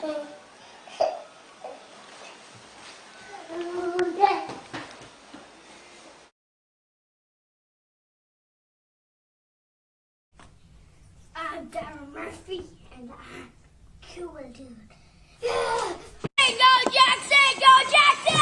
I'm Darren Murphy, and I'm cool, dude. Go Jackson! Go Jackson!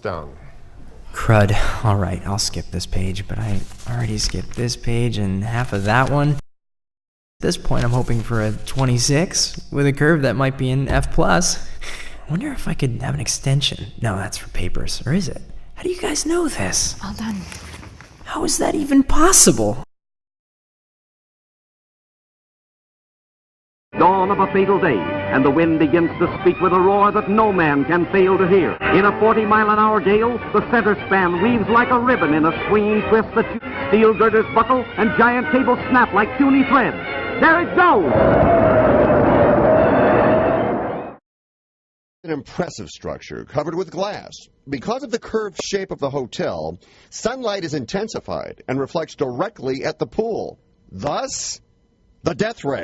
Down. Crud. Alright, I'll skip this page, but I already skipped this page and half of that one. At this point, I'm hoping for a 26 with a curve that might be an F+. I wonder if I could have an extension. No, that's for papers. Or is it? How do you guys know this? Well done. How is that even possible? Dawn of a fatal day, and the wind begins to speak with a roar that no man can fail to hear. In a 40-mile-an-hour gale, the center span weaves like a ribbon in a swinging twist that steel girders buckle and giant cables snap like puny threads. There it goes! An impressive structure covered with glass. Because of the curved shape of the hotel, sunlight is intensified and reflects directly at the pool. Thus, the death ray.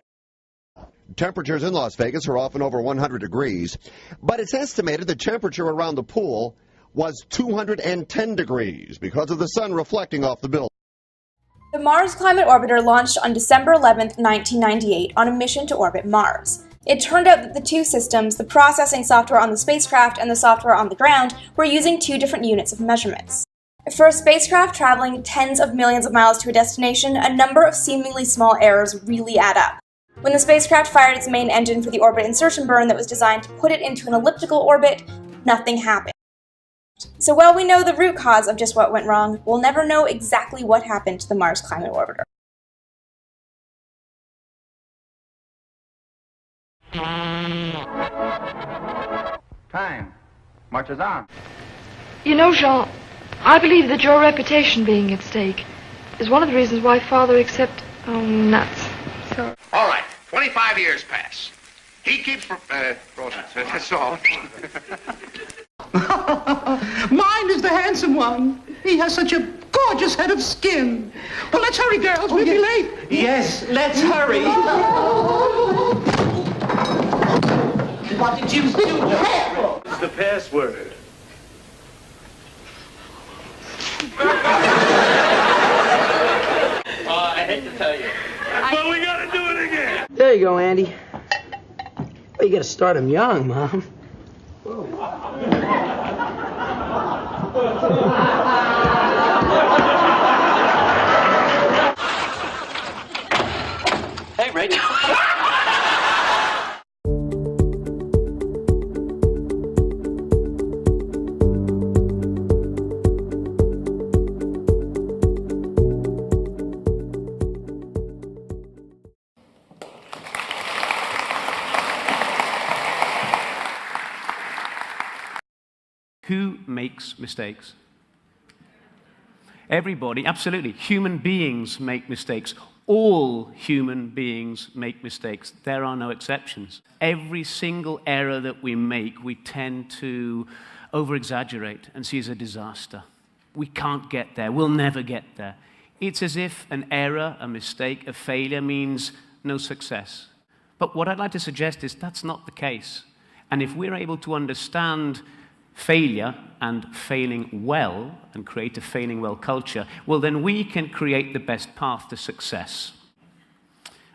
Temperatures in Las Vegas are often over 100 degrees, but it's estimated the temperature around the pool was 210 degrees because of the sun reflecting off the building. The Mars Climate Orbiter launched on December 11, 1998 on a mission to orbit Mars. It turned out that the two systems, the processing software on the spacecraft and the software on the ground, were using two different units of measurements. For a spacecraft traveling tens of millions of miles to a destination, a number of seemingly small errors really add up. When the spacecraft fired its main engine for the orbit insertion burn that was designed to put it into an elliptical orbit, nothing happened. So while we know the root cause of just what went wrong, we'll never know exactly what happened to the Mars Climate Orbiter. Time. Marches on. You know, Jean, I believe that your reputation being at stake is one of the reasons why Father accepted... Oh, nuts. So... All right, 25 years pass. He keeps... frozen, that's all. Mine is the handsome one. He has such a gorgeous head of skin. Well, let's hurry, girls. We'll be late. Yes, let's hurry. What did you do? It's the password. I hate to tell you. But we gotta do it again. There you go, Andy. Well, you gotta start him young, Mom. Hey, Rachel. Who makes mistakes? Everybody, absolutely. Human beings make mistakes. All human beings make mistakes. There are no exceptions. Every single error that we make, we tend to over-exaggerate and see as a disaster. We can't get there. We'll never get there. It's as if an error, a mistake, a failure means no success. But what I'd like to suggest is that's not the case. And if we're able to understand failure and failing well and create a failing well culture, well, then we can create the best path to success.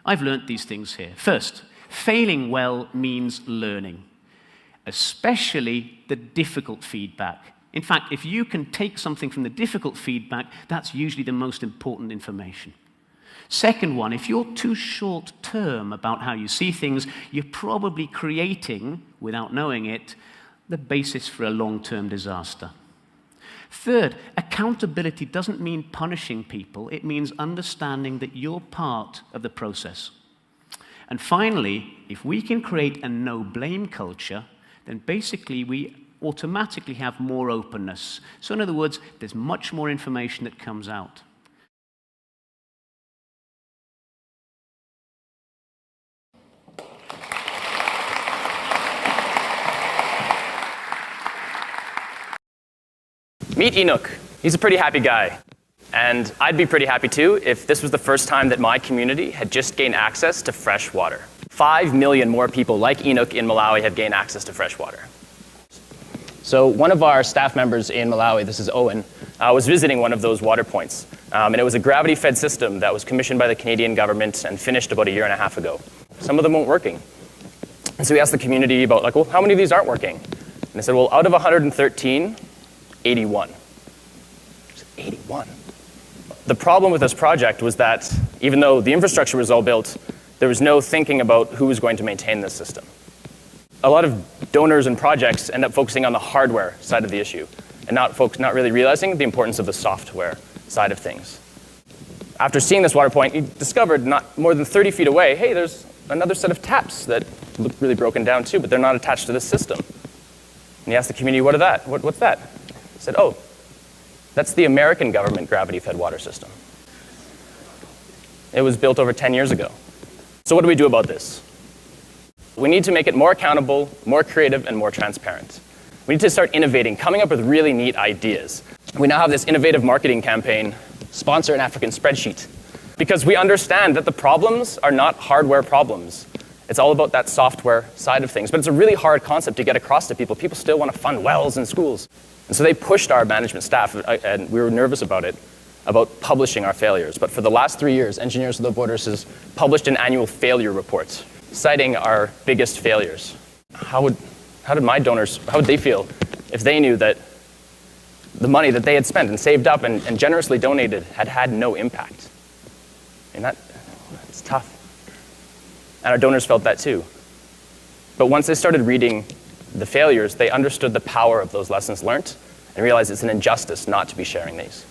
I've learned these things here. First, failing well means learning, especially the difficult feedback. In fact, if you can take something from the difficult feedback, that's usually the most important information. Second one, if you're too short-term about how you see things, you're probably creating, without knowing it, the basis for a long-term disaster. Third, accountability doesn't mean punishing people. It means understanding that you're part of the process. And finally, if we can create a no-blame culture, then basically we automatically have more openness. So in other words, there's much more information that comes out. Meet Enoch. He's a pretty happy guy. And I'd be pretty happy too if this was the first time that my community had just gained access to fresh water. 5 million more people like Enoch in Malawi have gained access to fresh water. So one of our staff members in Malawi, this is Owen, was visiting one of those water points. And it was a gravity-fed system that was commissioned by the Canadian government and finished about 1.5 years ago. Some of them weren't working. And so we asked the community about, like, well, how many of these aren't working? And they said, well, out of 113, 81. 81. The problem with this project was that even though the infrastructure was all built, there was no thinking about who was going to maintain this system. A lot of donors and projects end up focusing on the hardware side of the issue and not really realizing the importance of the software side of things. After seeing this water point, you discovered not more than 30 feet away, hey, there's another set of taps that look really broken down too, but they're not attached to this system. And you asked the community, what are that? What's that? They said, oh, that's the American government gravity-fed water system. It was built over 10 years ago. So what do we do about this? We need to make it more accountable, more creative, and more transparent. We need to start innovating, coming up with really neat ideas. We now have this innovative marketing campaign, Sponsor an African Spreadsheet, because we understand that the problems are not hardware problems. It's all about that software side of things. But it's a really hard concept to get across to people. People still want to fund wells in schools. And so they pushed our management staff, and we were nervous about it, about publishing our failures. But for the last 3 years, Engineers Without Borders has published an annual failure report, citing our biggest failures. How would my donors, how would they feel if they knew that the money that they had spent and saved up and generously donated had no impact? I mean, that's tough. And our donors felt that too. But once they started reading the failures, they understood the power of those lessons learned and realized it's an injustice not to be sharing these.